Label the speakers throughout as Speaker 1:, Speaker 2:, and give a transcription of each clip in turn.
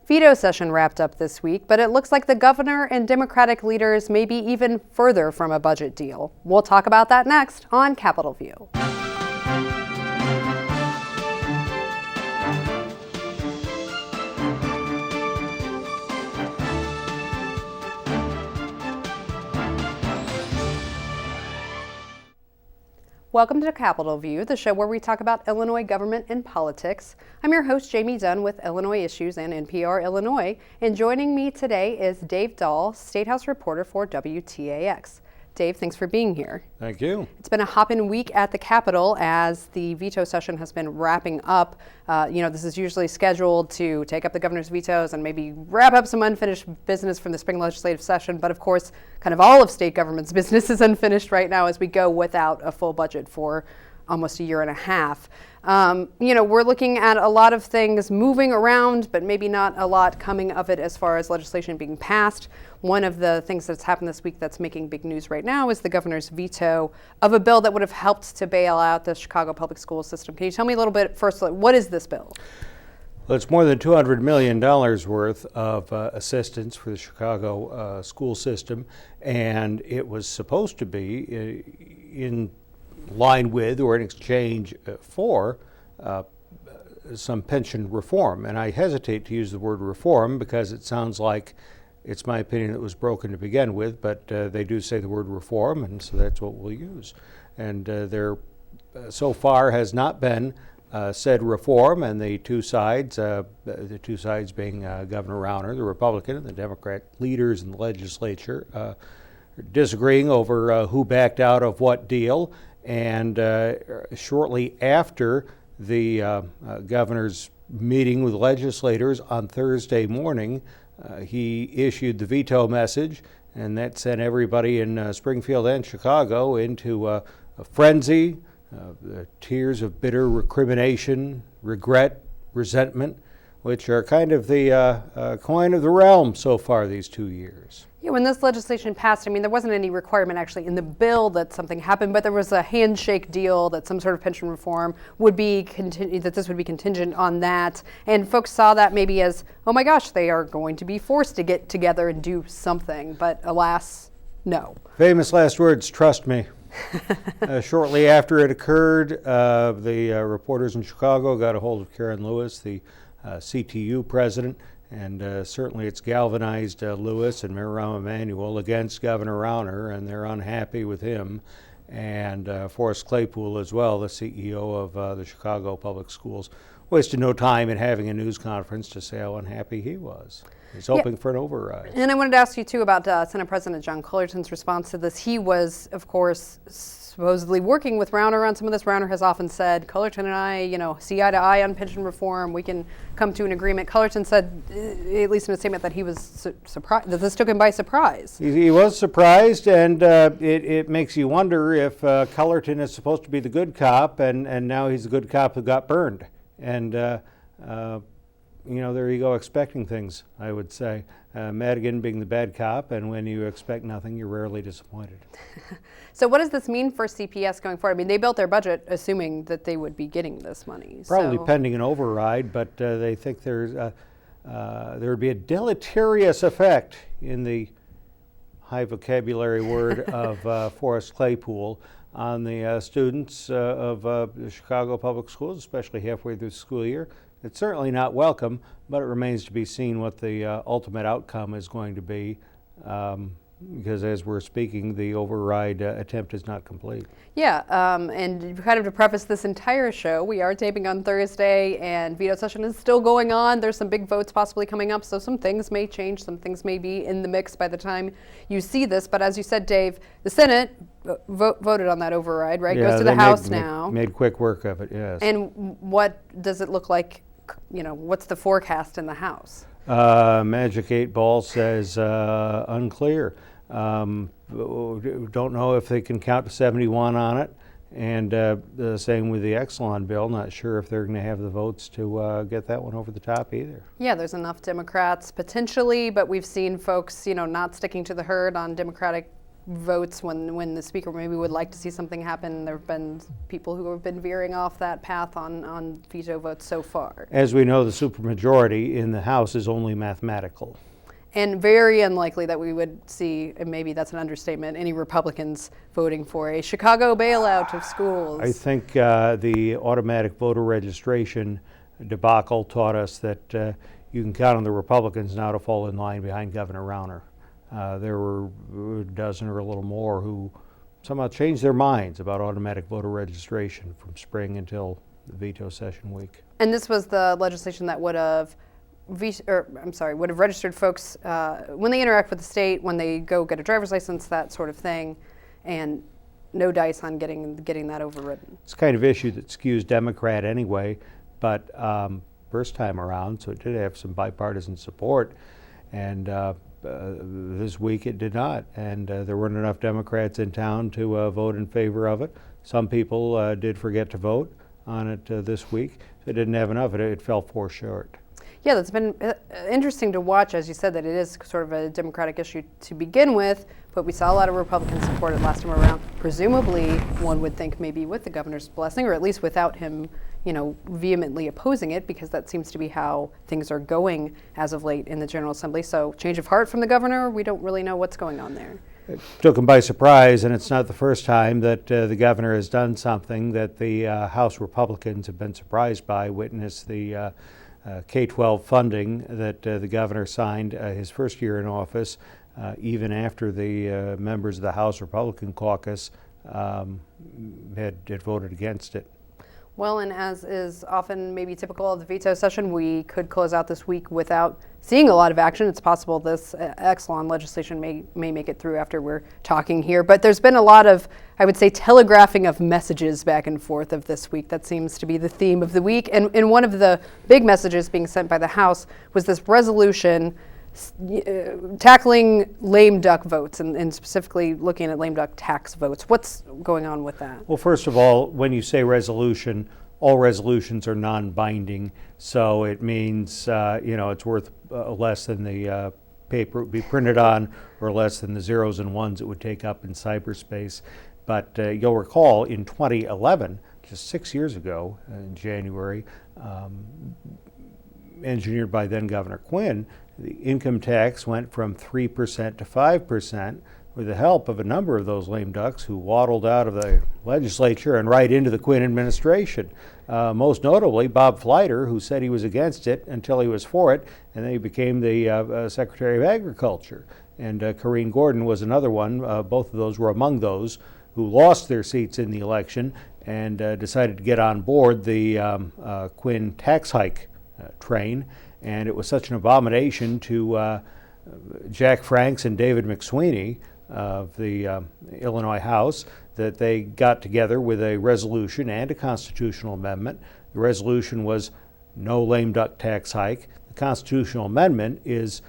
Speaker 1: Veto session wrapped up this week, but it looks like the governor and Democratic leaders may be even further from a budget deal. We'll talk about that next on Capitol View. Welcome to Capitol View, the show where we talk about Illinois government and politics. I'm your host, Jamey Dunn with Illinois Issues and NPR Illinois, and joining me today is Dave Dahl, State House reporter for WTAX. Dave, thanks for being here.
Speaker 2: Thank you.
Speaker 1: It's been a hopping week at the Capitol as the veto session has been wrapping up. This is usually scheduled to take up the governor's vetoes and maybe wrap up some unfinished business from the spring legislative session. But of course, kind of all of state government's business is unfinished right now as we go without a full budget for almost a year and a half. We're looking at a lot of things moving around, but maybe not a lot coming of it as far as legislation being passed. One of the things that's happened this week that's making big news right now is the governor's veto of a bill that would have helped to bail out the Chicago public school system. Can you tell me a little bit first, what is this bill?
Speaker 2: Well, it's more than $200 million worth of assistance for the Chicago school system, and it was supposed to be in line with or in exchange for some pension reform. And I hesitate to use the word reform because it sounds like it's my opinion it was broken to begin with, but they do say the word reform, and so that's what we'll use. And there so far has not been said reform, and the two sides being Governor Rauner, the Republican, and the Democrat leaders in the legislature are disagreeing over who backed out of what deal. And shortly after the governor's meeting with legislators on Thursday morning, he issued the veto message, and that sent everybody in Springfield and Chicago into a frenzy, tears of bitter recrimination, regret, resentment, which are kind of the coin of the realm so far these 2 years.
Speaker 1: Yeah, when this legislation passed, there wasn't any requirement actually in the bill that something happened, but there was a handshake deal that some sort of pension reform would be that this would be contingent on that. And folks saw that maybe as, oh my gosh, they are going to be forced to get together and do something. But alas, no.
Speaker 2: Famous last words, trust me. Shortly after it occurred, the reporters in Chicago got a hold of Karen Lewis, the CTU president, and certainly it's galvanized Lewis and Mayor Rahm Emanuel against Governor Rauner, and they're unhappy with him, and Forrest Claypool as well, the CEO of the Chicago Public Schools, wasted no time in having a news conference to say how unhappy he was. He's hoping for an override.
Speaker 1: And I wanted to ask you too about Senate President John Cullerton's response to this. He was, of course, supposedly working with Rauner on some of this. Rauner has often said, Cullerton and I, see eye to eye on pension reform. We can come to an agreement. Cullerton said, at least in a statement, that he was surprised, that this took him by surprise.
Speaker 2: He was surprised, and it makes you wonder if Cullerton is supposed to be the good cop, and now he's the good cop who got burned. And there you go, expecting things, I would say. Madigan being the bad cop, and when you expect nothing, you're rarely disappointed.
Speaker 1: So what does this mean for CPS going forward? They built their budget assuming that they would be getting this money.
Speaker 2: Probably pending an override, but they think there would be a deleterious effect, in the high vocabulary word of Forrest Claypool, on the students of the Chicago Public Schools, especially halfway through the school year. It's certainly not welcome, but it remains to be seen what the ultimate outcome is going to be, because as we're speaking, the override attempt is not complete.
Speaker 1: Yeah, and kind of to preface this entire show, we are taping on Thursday, and veto session is still going on. There's some big votes possibly coming up, so some things may change, some things may be in the mix by the time you see this. But as you said, Dave, the Senate voted on that override, right?
Speaker 2: Yeah,
Speaker 1: goes to the House now.
Speaker 2: Made quick work of it, yes.
Speaker 1: And what does it look like? What's the forecast in the House?
Speaker 2: Magic 8 Ball says unclear. Don't know if they can count to 71 on it, and the same with the Exelon bill. Not sure if they're going to have the votes to get that one over the top either.
Speaker 1: Yeah, there's enough Democrats potentially, but we've seen folks, not sticking to the herd on Democratic votes when the speaker maybe would like to see something happen. There have been people who have been veering off that path on veto votes so far.
Speaker 2: As we know, the supermajority in the House is only mathematical.
Speaker 1: And very unlikely that we would see, and maybe that's an understatement, any Republicans voting for a Chicago bailout of schools.
Speaker 2: I think the automatic voter registration debacle taught us that you can count on the Republicans now to fall in line behind Governor Rauner. There were a dozen or a little more who somehow changed their minds about automatic voter registration from spring until the veto session week.
Speaker 1: And this was the legislation that would have registered folks when they interact with the state, when they go get a driver's license, that sort of thing, and no dice on getting that overridden.
Speaker 2: It's the kind of issue that skews Democrat anyway, but first time around, so it did have some bipartisan support, and this week it did not, and there weren't enough Democrats in town to vote in favor of it. Some people did forget to vote on it this week. They didn't have enough. It fell far short.
Speaker 1: Yeah, that's been interesting to watch, as you said, that it is sort of a Democratic issue to begin with, but we saw a lot of Republican support it last time around. Presumably, one would think maybe with the governor's blessing, or at least without him, vehemently opposing it, because that seems to be how things are going as of late in the General Assembly. So change of heart from the governor, we don't really know what's going on there.
Speaker 2: It took him by surprise, and it's not the first time that the governor has done something that the House Republicans have been surprised by. Witness the K-12 funding that the governor signed his first year in office, even after the members of the House Republican caucus had voted against it.
Speaker 1: Well, and as is often maybe typical of the veto session, we could close out this week without seeing a lot of action. It's possible this Exelon legislation may make it through after we're talking here. But there's been a lot of, I would say, telegraphing of messages back and forth of this week. That seems to be the theme of the week. And one of the big messages being sent by the House was this resolution tackling lame duck votes and specifically looking at lame duck tax votes. What's going on with that?
Speaker 2: Well, first of all, when you say resolution, all resolutions are non-binding, so it means it's worth less than the paper it would be printed on, or less than the zeros and ones it would take up in cyberspace. But you'll recall in 2011, just 6 years ago, in January, engineered by then Governor Quinn, the income tax went from 3% to 5% with the help of a number of those lame ducks who waddled out of the legislature and right into the Quinn administration. Most notably, Bob Fleiter, who said he was against it until he was for it, and then he became the Secretary of Agriculture. And Corinne Gordon was another one. Both of those were among those who lost their seats in the election and decided to get on board the Quinn tax hike train. And it was such an abomination to Jack Franks and David McSweeney of the Illinois House that they got together with a resolution and a constitutional amendment. The resolution was no lame duck tax hike. The constitutional amendment is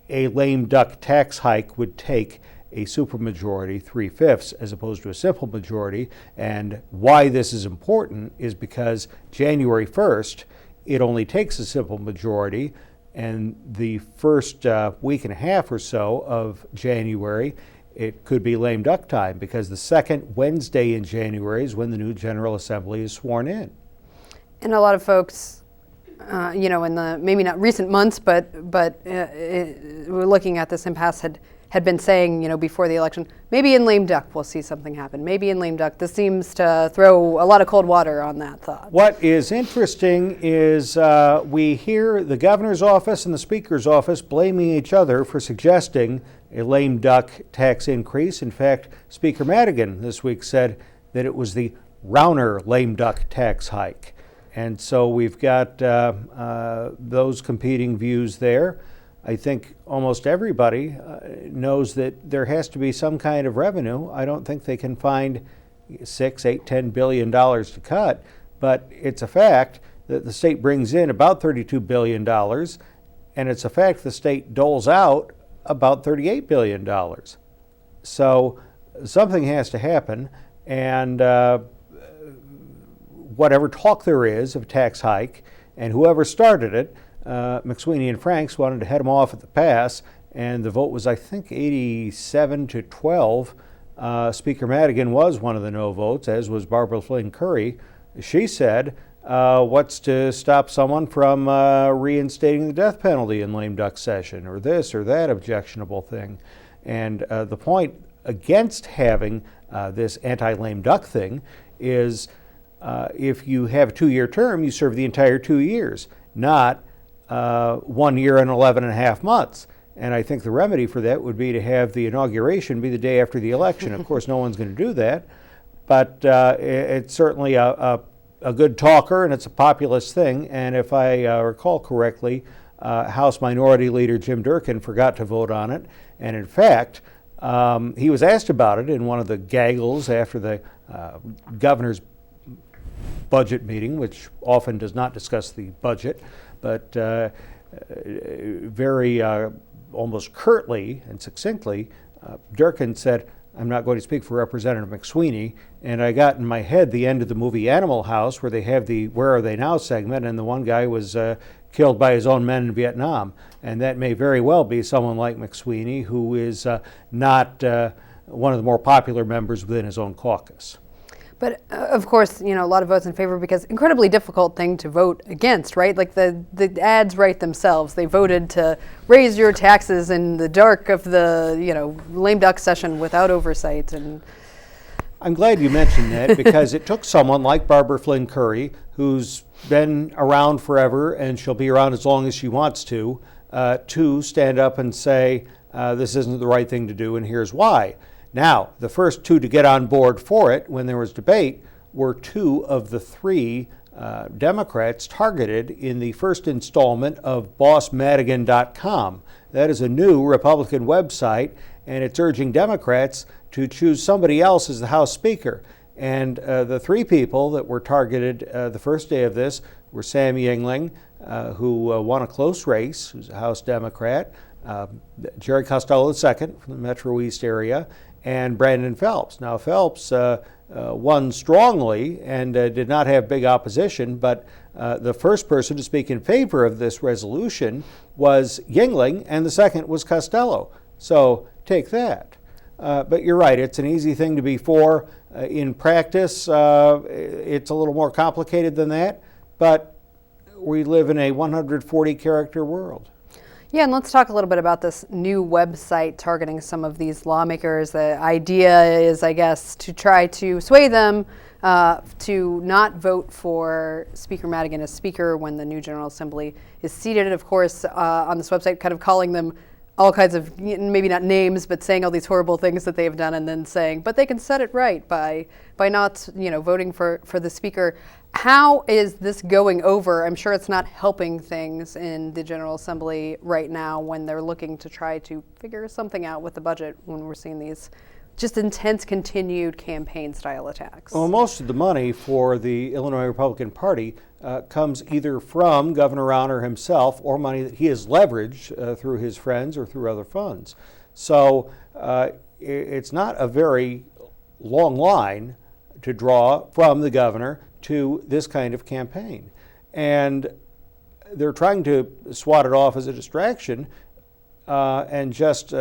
Speaker 2: a lame duck tax hike would take a supermajority, 3/5, as opposed to a simple majority. And why this is important is because January 1st, it only takes a simple majority, and the first week and a half or so of January, it could be lame duck time, because the second Wednesday in January is when the new General Assembly is sworn in.
Speaker 1: And a lot of folks, in the maybe not recent months, but we're looking at this impasse had been saying, before the election, maybe in lame duck we'll see something happen. Maybe in lame duck. This seems to throw a lot of cold water on that thought.
Speaker 2: What is interesting is we hear the governor's office and the speaker's office blaming each other for suggesting a lame duck tax increase. In fact, Speaker Madigan this week said that it was the Rauner lame duck tax hike. And so we've got those competing views there. I think almost everybody knows that there has to be some kind of revenue. I don't think they can find $6, $8, $10 billion to cut, but it's a fact that the state brings in about $32 billion, and it's a fact the state doles out about $38 billion. So something has to happen, and whatever talk there is of a tax hike, and whoever started it, McSweeney and Franks wanted to head them off at the pass and the vote was, I think, 87-12. Speaker Madigan was one of the no votes, as was Barbara Flynn Curry. She said, what's to stop someone from reinstating the death penalty in lame duck session, or this or that objectionable thing? And the point against having this anti-lame duck thing is if you have a 2-year term, you serve the entire 2 years, not 1 year and 11 and a half months. And I think the remedy for that would be to have the inauguration be the day after the election. Of course, no one's going to do that, but it's certainly a good talker, and it's a populist thing. And if I recall correctly, House Minority Leader Jim Durkin forgot to vote on it. And in fact, he was asked about it in one of the gaggles after the governor's budget meeting, which often does not discuss the budget, but very almost curtly and succinctly, Durkin said, "I'm not going to speak for Representative McSweeney." And I got in my head the end of the movie Animal House, where they have the "Where Are They Now" segment, and the one guy was killed by his own men in Vietnam. And that may very well be someone like McSweeney, who is not one of the more popular members within his own caucus.
Speaker 1: But of course, a lot of votes in favor, because incredibly difficult thing to vote against, right? Like the ads write themselves. They voted to raise your taxes in the dark of the, lame duck session without oversight. And
Speaker 2: I'm glad you mentioned that, because it took someone like Barbara Flynn Curry, who's been around forever and she'll be around as long as she wants to stand up and say, this isn't the right thing to do, and here's why. Now, the first two to get on board for it when there was debate were 2 of the 3 Democrats targeted in the first installment of BossMadigan.com. That is a new Republican website, and it's urging Democrats to choose somebody else as the House Speaker. And the 3 people that were targeted the first day of this were Sam Yingling, who won a close race, who's a House Democrat, Jerry Costello II from the Metro East area, and Brandon Phelps. Now, Phelps won strongly and did not have big opposition, but the first person to speak in favor of this resolution was Yingling, and the second was Costello. So take that. But you're right, it's an easy thing to be for. In practice, it's a little more complicated than that, but we live in a 140-character world.
Speaker 1: Yeah, and let's talk a little bit about this new website targeting some of these lawmakers. The idea is, I guess, to try to sway them to not vote for Speaker Madigan as Speaker when the new General Assembly is seated. Of course, on this website, kind of calling them all kinds of, maybe not names, but saying all these horrible things that they have done, and then saying, but they can set it right by not, voting for the Speaker. How is this going over? I'm sure it's not helping things in the General Assembly right now when they're looking to try to figure something out with the budget, when we're seeing these just intense, continued campaign-style attacks.
Speaker 2: Well, most of the money for the Illinois Republican Party comes either from Governor Rauner himself or money that he has leveraged through his friends or through other funds. So it's not a very long line to draw from the governor to this kind of campaign. And they're trying to swat it off as a distraction and just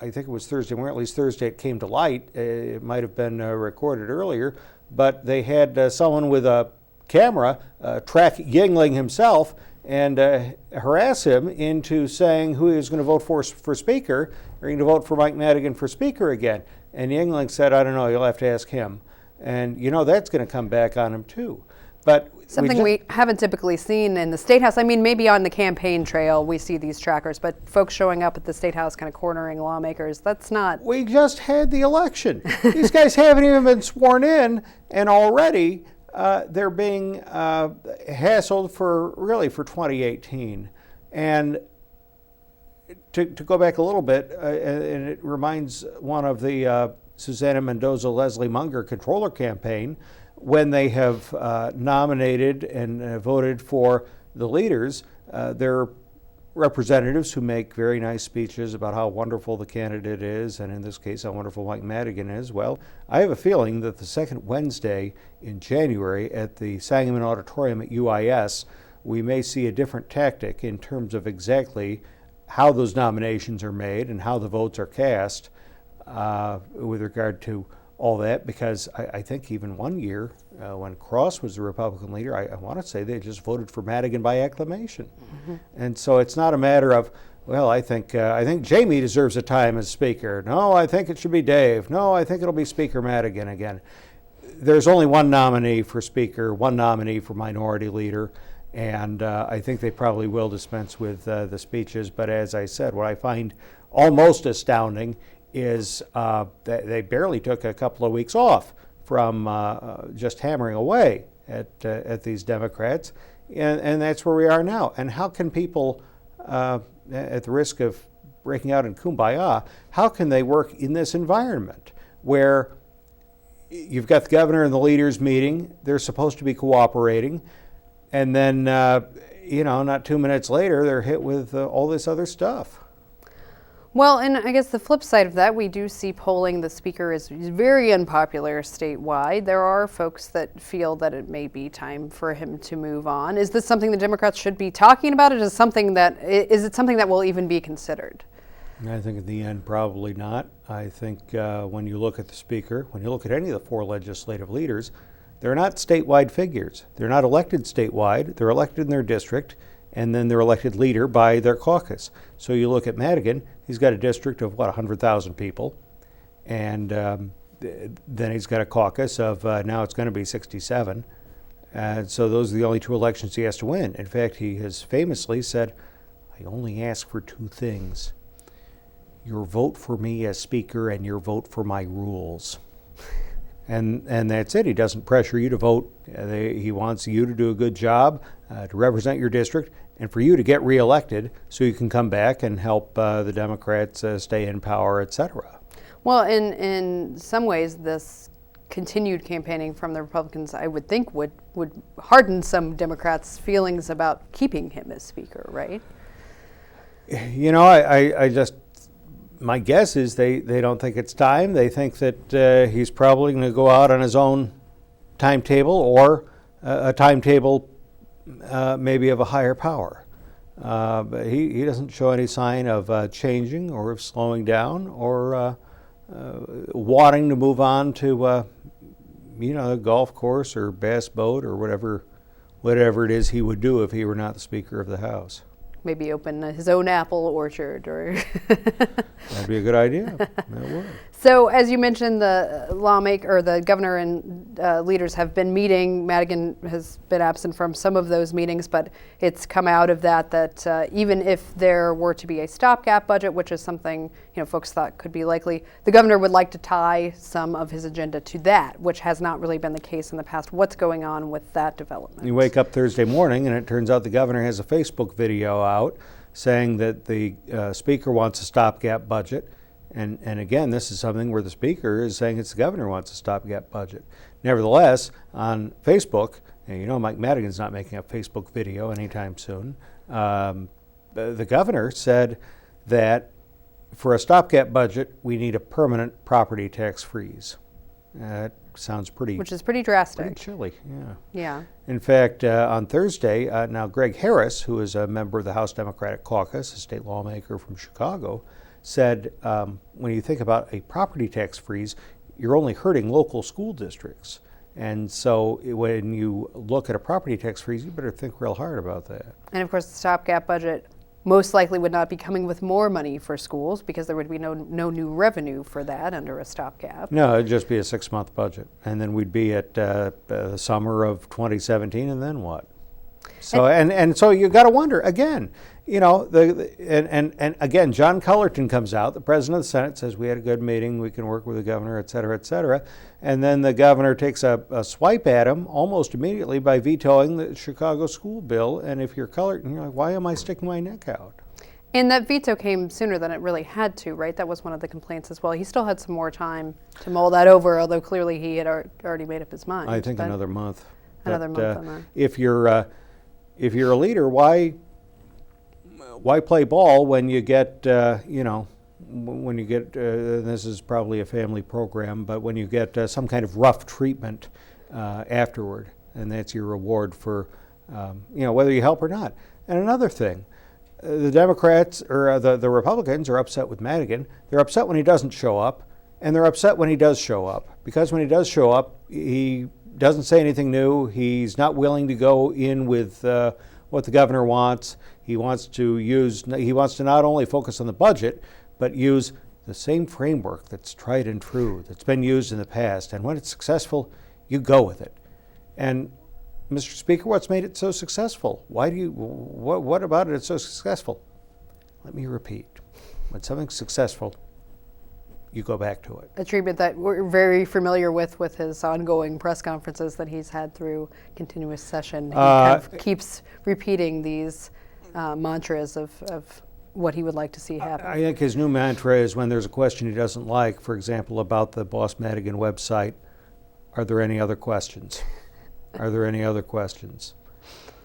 Speaker 2: I think it was Thursday, or at least Thursday it came to light. It might have been recorded earlier, but they had someone with a camera track Yingling himself and harass him into saying who he was going to vote for Speaker. Are you going to vote for Mike Madigan for Speaker again? And Yingling said, I don't know, you'll have to ask him. And that's going to come back on him too. But
Speaker 1: something we haven't typically seen in the State House. I mean, maybe on the campaign trail we see these trackers, but folks showing up at the State House kind of cornering lawmakers, that's not...
Speaker 2: We just had the election. These guys haven't even been sworn in, and already they're being hassled for 2018. And to go back a little bit, and it reminds one of the Susana Mendoza-Leslie Munger controller campaign, when they have nominated and voted for the leaders, they're representatives who make very nice speeches about how wonderful the candidate is, and in this case, how wonderful Mike Madigan is. Well, I have a feeling that the second Wednesday in January at the Sangamon Auditorium at UIS, we may see a different tactic in terms of exactly how those nominations are made and how the votes are cast with regard to all that, because I think even one year when Cross was the Republican leader, I want to say they just voted for Madigan by acclamation. Mm-hmm. And so it's not a matter of, well, I think Jamey deserves a time as Speaker. No, I think it should be Dave. No, I think it'll be Speaker Madigan again. There's only one nominee for Speaker, one nominee for Minority Leader, and I think they probably will dispense with the speeches. But as I said, what I find almost astounding is that they barely took a couple of weeks off from just hammering away at these Democrats, and that's where we are now. And how can people, at the risk of breaking out in kumbaya, how can they work in this environment where you've got the governor and the leaders meeting, they're supposed to be cooperating, and then not 2 minutes later they're hit with all this other stuff?
Speaker 1: Well, and I guess the flip side of that, we do see polling the Speaker is very unpopular statewide. There are folks that feel that it may be time for him to move on. Is this something the Democrats should be talking about? Is it something that will even be considered?
Speaker 2: I think in the end, probably not. I think when you look at the Speaker, when you look at any of the four legislative leaders, they're not statewide figures. They're not elected statewide. They're elected in their district, and then they're elected leader by their caucus. So you look at Madigan, he's got a district of, 100,000 people, and then he's got a caucus of, now it's going to be 67. And so those are the only two elections he has to win. In fact, he has famously said, I only ask for two things: your vote for me as Speaker and your vote for my rules. And that's it. He doesn't pressure you to vote. He wants you to do a good job, to represent your district, and for you to get reelected so you can come back and help the Democrats stay in power, et cetera.
Speaker 1: Well, in some ways, this continued campaigning from the Republicans, I would think, would harden some Democrats' feelings about keeping him as Speaker, right?
Speaker 2: I just... My guess is they don't think it's time. They think that he's probably going to go out on his own timetable, or a timetable maybe of a higher power. But he doesn't show any sign of changing or of slowing down or wanting to move on to a golf course or bass boat or whatever it is he would do if he were not the Speaker of the House.
Speaker 1: Maybe open his own apple orchard, or
Speaker 2: that'd be a good idea. That would.
Speaker 1: So, as you mentioned, the governor and leaders have been meeting. Madigan has been absent from some of those meetings, but it's come out of that even if there were to be a stopgap budget, which is something folks thought could be likely, the governor would like to tie some of his agenda to that, which has not really been the case in the past. What's going on with that development? You
Speaker 2: wake up Thursday morning, and it turns out the governor has a Facebook video out saying that the Speaker wants a stopgap budget. And again, this is something where the Speaker is saying it's the governor wants a stopgap budget. Nevertheless, on Facebook, Mike Madigan's not making a Facebook video anytime soon, the governor said that for a stopgap budget, we need a permanent property tax freeze. That sounds which
Speaker 1: is pretty drastic.
Speaker 2: Pretty chilly, yeah.
Speaker 1: Yeah.
Speaker 2: In fact, on Thursday, now Greg Harris, who is a member of the House Democratic Caucus, a state lawmaker from Chicago, said when you think about a property tax freeze, you're only hurting local school districts. And so when you look at a property tax freeze, you better think real hard about that.
Speaker 1: And of course, the stopgap budget most likely would not be coming with more money for schools, because there would be no new revenue for that under a stopgap.
Speaker 2: No, it'd just be a 6-month budget. And then we'd be at the summer of 2017, and then what? So and so you got to wonder again, and again, John Cullerton comes out, the president of the Senate, says we had a good meeting, we can work with the governor, et cetera, and then the governor takes a swipe at him almost immediately by vetoing the Chicago school bill. And if you're Cullerton, you're like, why am I sticking my neck out?
Speaker 1: And that veto came sooner than it really had to, right? That was one of the complaints as well. He still had some more time to mull that over, although clearly he had already made up his mind.
Speaker 2: I think another month.
Speaker 1: Another month on that.
Speaker 2: If you're a leader, why play ball when you get, when you get, this is probably a family program, but when you get some kind of rough treatment afterward, and that's your reward for, whether you help or not. And another thing, the Democrats or the Republicans are upset with Madigan. They're upset when he doesn't show up, and they're upset when he does show up. Because when he does show up, he doesn't say anything new. He's not willing to go in with what the governor wants. He wants to not only focus on the budget, but use the same framework that's tried and true, that's been used in the past. And when it's successful, you go with it. And Mr. Speaker, what's made it so successful? What about it is so successful? Let me repeat. When something's successful, you go back to it.
Speaker 1: A treatment that we're very familiar with his ongoing press conferences that he's had through continuous session. He kind of keeps repeating these mantras of what he would like to see happen.
Speaker 2: I think his new mantra is when there's a question he doesn't like, for example, about the Boss Madigan website, are there any other questions? Are there any other questions?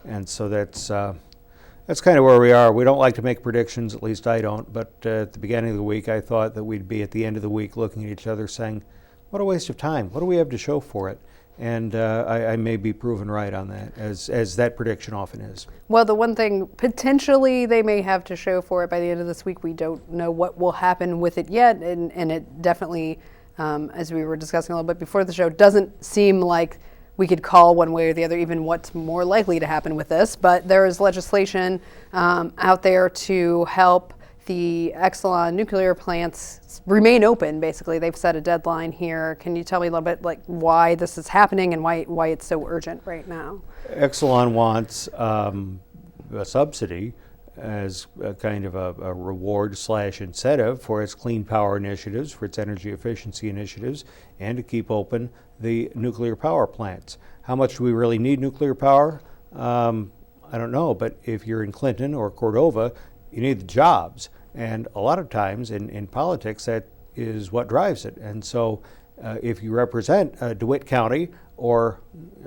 Speaker 2: And so that's kind of where we are. We don't like to make predictions, at least I don't, but at the beginning of the week I thought that we'd be at the end of the week looking at each other saying, what a waste of time. What do we have to show for it? And I may be proven right on that, as that prediction often is.
Speaker 1: Well, the one thing potentially they may have to show for it by the end of this week, we don't know what will happen with it yet, and it definitely, as we were discussing a little bit before the show, doesn't seem like we could call one way or the other even what's more likely to happen with this, but there is legislation out there to help the Exelon nuclear plants remain open, basically. They've set a deadline here. Can you tell me a little bit like why this is happening and why it's so urgent right now?
Speaker 2: Exelon wants a subsidy as a kind of a reward / incentive for its clean power initiatives, for its energy efficiency initiatives, and to keep open the nuclear power plants. How much do we really need nuclear power? I don't know, but if you're in Clinton or Cordova, you need the jobs. And a lot of times in politics, that is what drives it. And so if you represent DeWitt County, or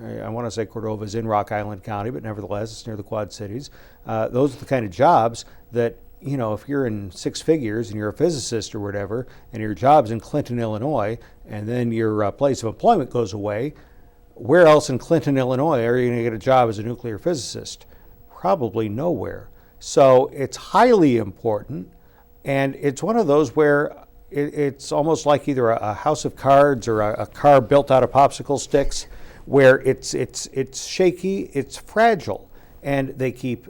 Speaker 2: I want to say Cordova is in Rock Island County, but nevertheless, it's near the Quad Cities, those are the kind of jobs that, you know, if you're in six figures and you're a physicist or whatever, and your job's in Clinton, Illinois, and then your place of employment goes away, where else in Clinton, Illinois are you going to get a job as a nuclear physicist? Probably nowhere. So it's highly important, and it's one of those where it's almost like either a house of cards or a car built out of popsicle sticks, where it's shaky, it's fragile, and they keep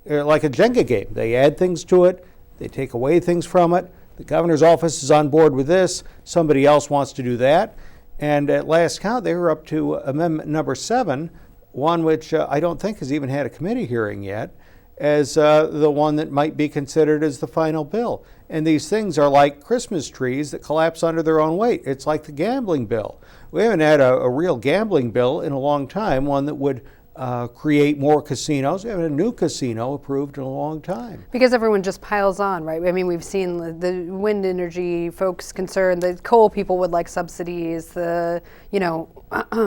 Speaker 2: like a Jenga game. They add things to it, they take away things from it. The governor's office is on board with this. Somebody else wants to do that, and at last count, they were up to Amendment number 7, one which I don't think has even had a committee hearing yet, as the one that might be considered as the final bill. And these things are like Christmas trees that collapse under their own weight. It's like the gambling bill. We haven't had a real gambling bill in a long time, one that would create more casinos. We haven't had a new casino approved in a long time.
Speaker 1: Because everyone just piles on, right? I mean, we've seen the wind energy folks concerned, the coal people would like subsidies, the, you know,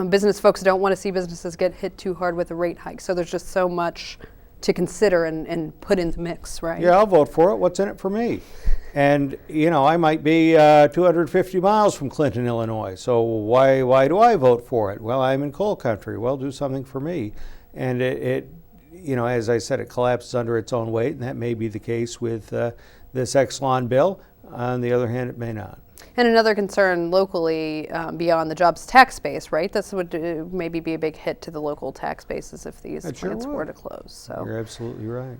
Speaker 1: business folks don't want to see businesses get hit too hard with a rate hike. So there's just so much to consider and put in the mix, right?
Speaker 2: Yeah, I'll vote for it. What's in it for me? And, you know, I might be 250 miles from Clinton, Illinois. So why do I vote for it? Well, I'm in coal country. Well, do something for me. And it you know, as I said, it collapses under its own weight, and that may be the case with this Exelon bill. On the other hand, it may not.
Speaker 1: And another concern locally beyond the jobs tax base, right? This would maybe be a big hit to the local tax bases if these plants were to close. So
Speaker 2: you're absolutely right.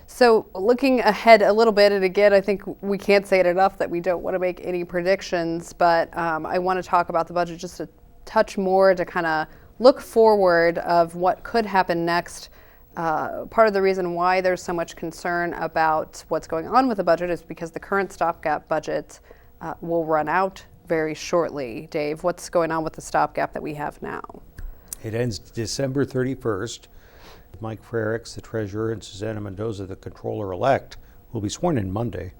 Speaker 1: So looking ahead a little bit, and again, I think we can't say it enough that we don't want to make any predictions, but I want to talk about the budget just a touch more to kind of look forward of what could happen next. Part of the reason why there's so much concern about what's going on with the budget is because the current stopgap budget will run out very shortly. Dave, what's going on with the stopgap that we have now?
Speaker 2: It ends December 31st. Mike Frericks, the treasurer, and Susanna Mendoza, the controller-elect, will be sworn in Monday.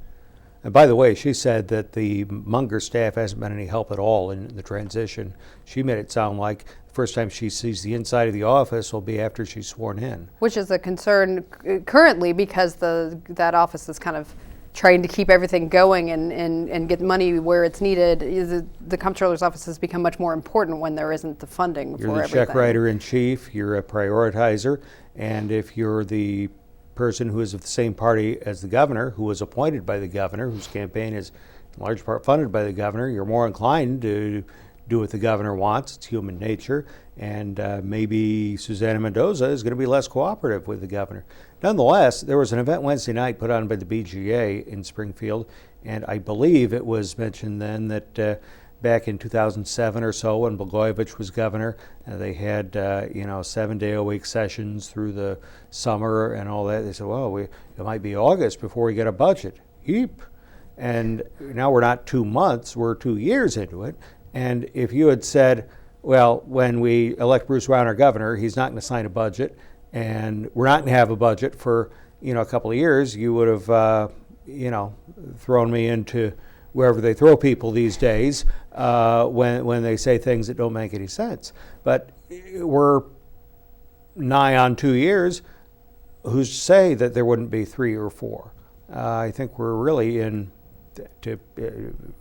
Speaker 2: And by the way, she said that the Munger staff hasn't been any help at all in the transition. She made it sound like the first time she sees the inside of the office will be after she's sworn in. Which
Speaker 1: is a concern currently because that office is kind of trying to keep everything going and get money where it's needed. The comptroller's office has become much more important when there isn't the funding for everything.
Speaker 2: You're the check writer in chief, you're a prioritizer, and if you're the person who is of the same party as the governor, who was appointed by the governor, whose campaign is in large part funded by the governor, you're more inclined to do what the governor wants. It's human nature. And maybe Susana Mendoza is going to be less cooperative with the governor. Nonetheless, there was an event Wednesday night put on by the BGA in Springfield, and I believe it was mentioned then that back in 2007 or so, when Blagojevich was governor, they had 7-day-a-week sessions through the summer and all that. They said, well, it might be August before we get a budget. Heap. And now we're not 2 months, we're 2 years into it. And if you had said, well, when we elect Bruce Brown our governor, he's not going to sign a budget, and we're not going to have a budget for a couple of years, you would have thrown me into wherever they throw people these days when they say things that don't make any sense. But we're nigh on 2 years. Who's to say that there wouldn't be 3 or 4? I think we're really in, to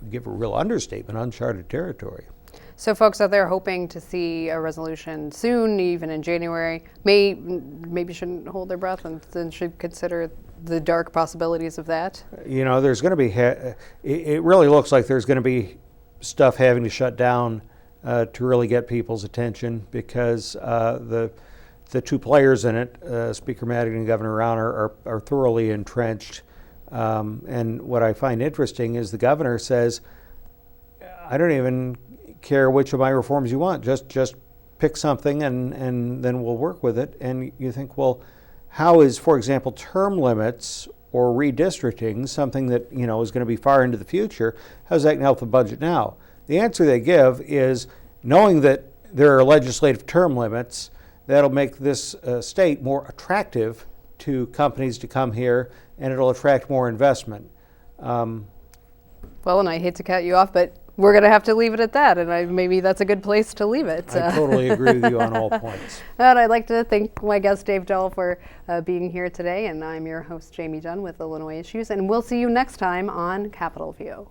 Speaker 2: give a real understatement, uncharted territory.
Speaker 1: So folks out there hoping to see a resolution soon, even in January, maybe shouldn't hold their breath and should consider the dark possibilities of that.
Speaker 2: There's going to be, it really looks like there's going to be stuff having to shut down to really get people's attention, because the two players in it, Speaker Madigan and Governor Rauner, are thoroughly entrenched. And what I find interesting is the governor says, I don't even care which of my reforms you want, just pick something and then we'll work with it. And you think, well, how is, for example, term limits or redistricting something that is going to be far into the future? How's that going to help the budget now? The answer they give is, knowing that there are legislative term limits, that'll make this state more attractive to companies to come here, and it'll attract more investment.
Speaker 1: Well, and I hate to cut you off, but we're going to have to leave it at that, and maybe that's a good place to leave it.
Speaker 2: I totally agree with you on all points.
Speaker 1: And I'd like to thank my guest, Dave Dahl, for being here today, and I'm your host, Jamey Dunn, with Illinois Issues, and we'll see you next time on Capitol View.